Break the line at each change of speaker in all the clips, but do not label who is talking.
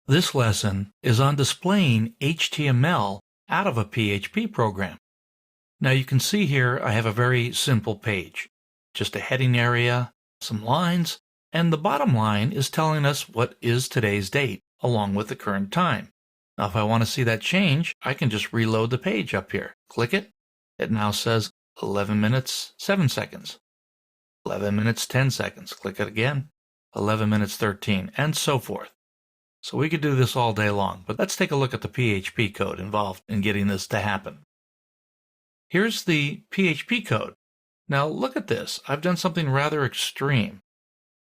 This lesson is on displaying HTML out of a PHP program. Now you can see here I have a very simple page. Just a heading area, some lines, and the bottom line is telling us what is today's date along with the current time. Now if I want to see that change, I can just reload the page up here. Click it. It now says 11 minutes 7 seconds. 11 minutes 10 seconds. Click it again. 11 minutes 13, and so forth. So we could do this all day long, but let's take a look at the PHP code involved in getting this to happen. Here's the PHP code. Now look at this. I've done something rather extreme.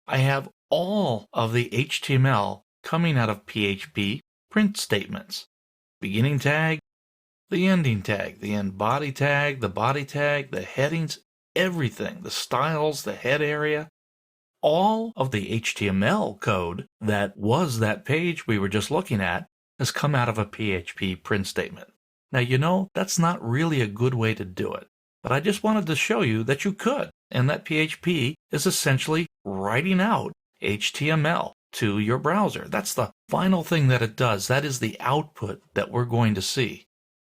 I have all of the HTML coming out of PHP print statements. Beginning tag, the ending tag, the end body tag, the body tag, the headings, everything, the styles, the head area. All of the HTML code that was that page we were just looking at has come out of a PHP print statement. Now you know that's not really a good way to do it, but I just wanted to show you that you could, and that PHP is essentially writing out HTML to your browser. That's the final thing that it does. That is the output that we're going to see.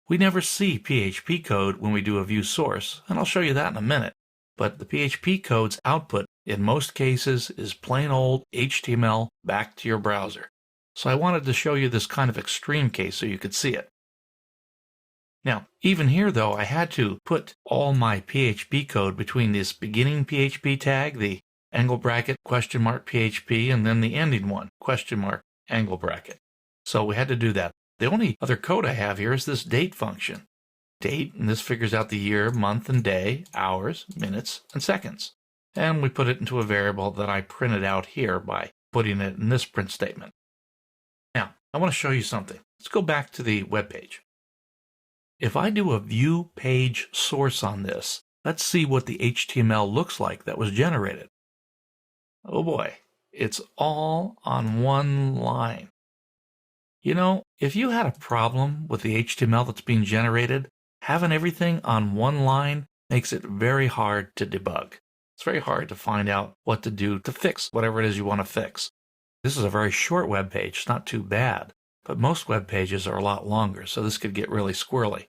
We never see PHP code when we do a view source, and I'll show you that in a minute. But the PHP code's output in most cases is plain old HTML back to your browser. So I wanted to show you this kind of extreme case so you could see it. Now, even here though, I had to put all my PHP code between this beginning PHP tag, the angle bracket, question mark PHP, and then the ending one, question mark, angle bracket. So we had to do that. The only other code I have here is this date function. Date, and this figures out the year, month, and day, hours, minutes, and seconds. And we put it into a variable that I printed out here by putting it in this print statement. Now, I want to show you something. Let's go back to the web page. If I do a view page source on this, let's see what the HTML looks like that was generated. Oh boy, it's all on one line. You know, if you had a problem with the HTML that's being generated, having everything on one line makes it very hard to debug. It's very hard to find out what to do to fix whatever it is you want to fix. This is a very short web page, it's not too bad, but most web pages are a lot longer, so this could get really squirrely.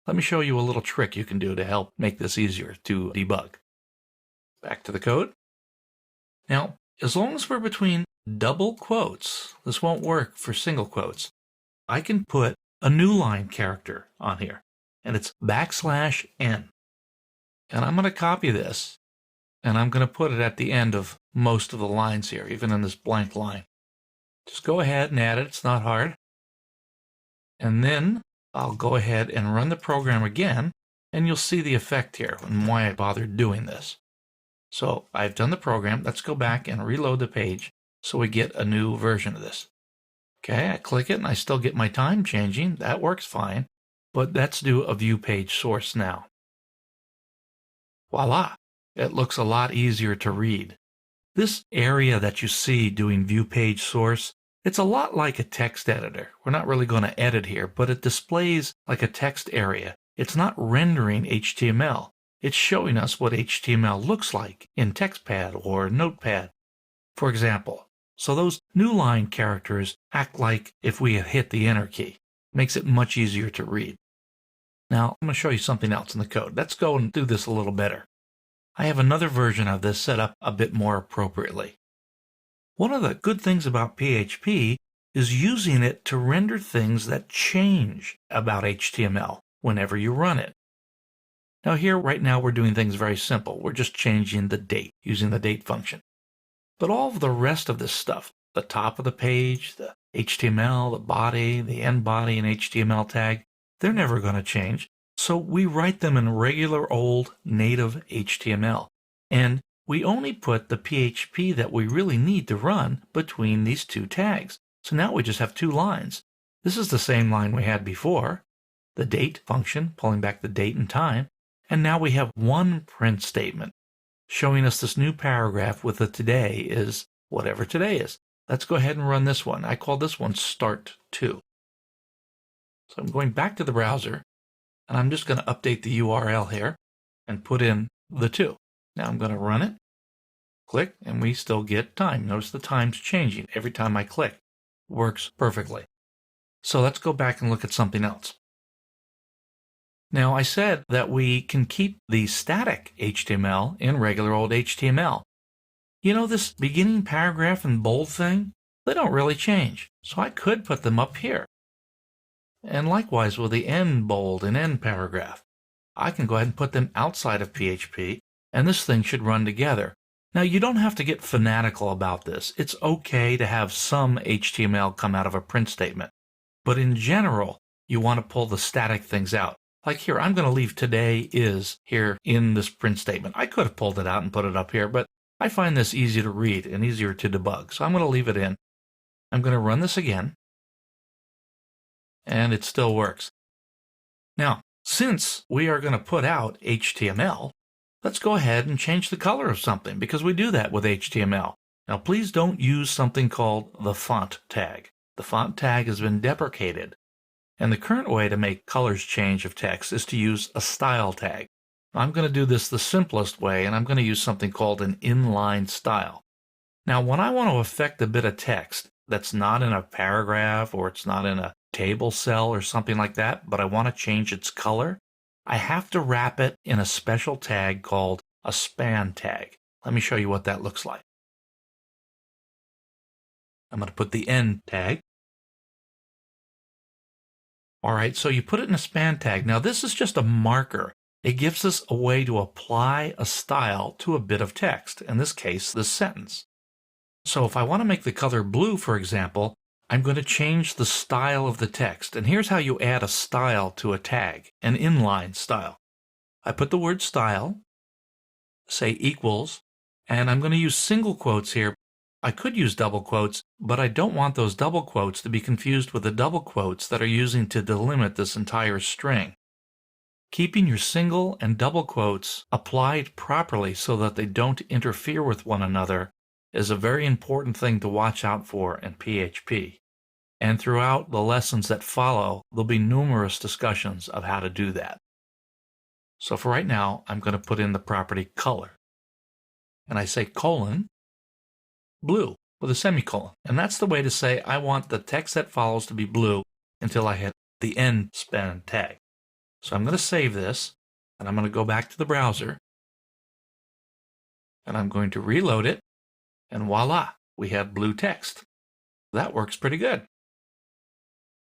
Let me show you a little trick you can do to help make this easier to debug. Back to the code. Now, as long as we're between double quotes, this won't work for single quotes, I can put a new line character on here, and it's \n. And I'm going to copy this, and I'm going to put it at the end of most of the lines here, even in this blank line. Just go ahead and add it, it's not hard. And then I'll go ahead and run the program again, and you'll see the effect here and why I bothered doing this. So I've done the program. Let's go back and reload the page so we get a new version of this. Okay, I click it and I still get my time changing. That works fine. But let's do a view page source now. Voila! It looks a lot easier to read. This area that you see doing view page source, it's a lot like a text editor. We're not really going to edit here, but it displays like a text area. It's not rendering HTML. It's showing us what HTML looks like in TextPad or Notepad, for example. So those new line characters act like if we had hit the enter key. Makes it much easier to read. Now, I'm going to show you something else in the code. Let's go and do this a little better. I have another version of this set up a bit more appropriately. One of the good things about PHP is using it to render things that change about HTML whenever you run it. Now here, right now, we're doing things very simple. We're just changing the date using the date function. But all of the rest of this stuff, the top of the page, the HTML, the body, the end body, and HTML tag, they're never going to change. So we write them in regular old native HTML. And we only put the PHP that we really need to run between these two tags. So now we just have two lines. This is the same line we had before, the date function, pulling back the date and time. And now we have one print statement showing us this new paragraph with the today is whatever today is. Let's go ahead and run this one. I call this one Start To. So I'm going back to the browser, and I'm just going to update the URL here and put in the 2. Now I'm going to run it, click, and we still get time. Notice the time's changing every time I click. Works perfectly. So let's go back and look at something else. Now, I said that we can keep the static HTML in regular old HTML. You know, this beginning paragraph and bold thing, they don't really change. So I could put them up here. And likewise with the end bold and end paragraph. I can go ahead and put them outside of PHP, and this thing should run together. Now, you don't have to get fanatical about this. It's okay to have some HTML come out of a print statement. But in general, you want to pull the static things out. Like here, I'm going to leave today is here in this print statement. I could have pulled it out and put it up here, but I find this easy to read and easier to debug. So I'm going to leave it in. I'm going to run this again. And it still works. Now, since we are going to put out HTML, let's go ahead and change the color of something because we do that with HTML. Now, please don't use something called the font tag. The font tag has been deprecated. And the current way to make colors change of text is to use a style tag. I'm going to do this the simplest way, and I'm going to use something called an inline style. Now, when I want to affect a bit of text that's not in a paragraph or it's not in a table cell or something like that, but I want to change its color, I have to wrap it in a special tag called a span tag. Let me show you what that looks like. I'm going to put the end tag. All right, so you put it in a span tag. Now, this is just a marker. It gives us a way to apply a style to a bit of text, in this case, this sentence. So if I want to make the color blue, for example, I'm going to change the style of the text. And here's how you add a style to a tag, an inline style. I put the word style, say equals, and I'm going to use single quotes here. I could use double quotes, but I don't want those double quotes to be confused with the double quotes that are using to delimit this entire string. Keeping your single and double quotes applied properly so that they don't interfere with one another is a very important thing to watch out for in PHP. And throughout the lessons that follow, there'll be numerous discussions of how to do that. So for right now, I'm going to put in the property color. And I say colon, blue, with a semicolon. And that's the way to say I want the text that follows to be blue until I hit the end span tag. So I'm going to save this, and I'm going to go back to the browser, and I'm going to reload it, and voila, we have blue text. That works pretty good.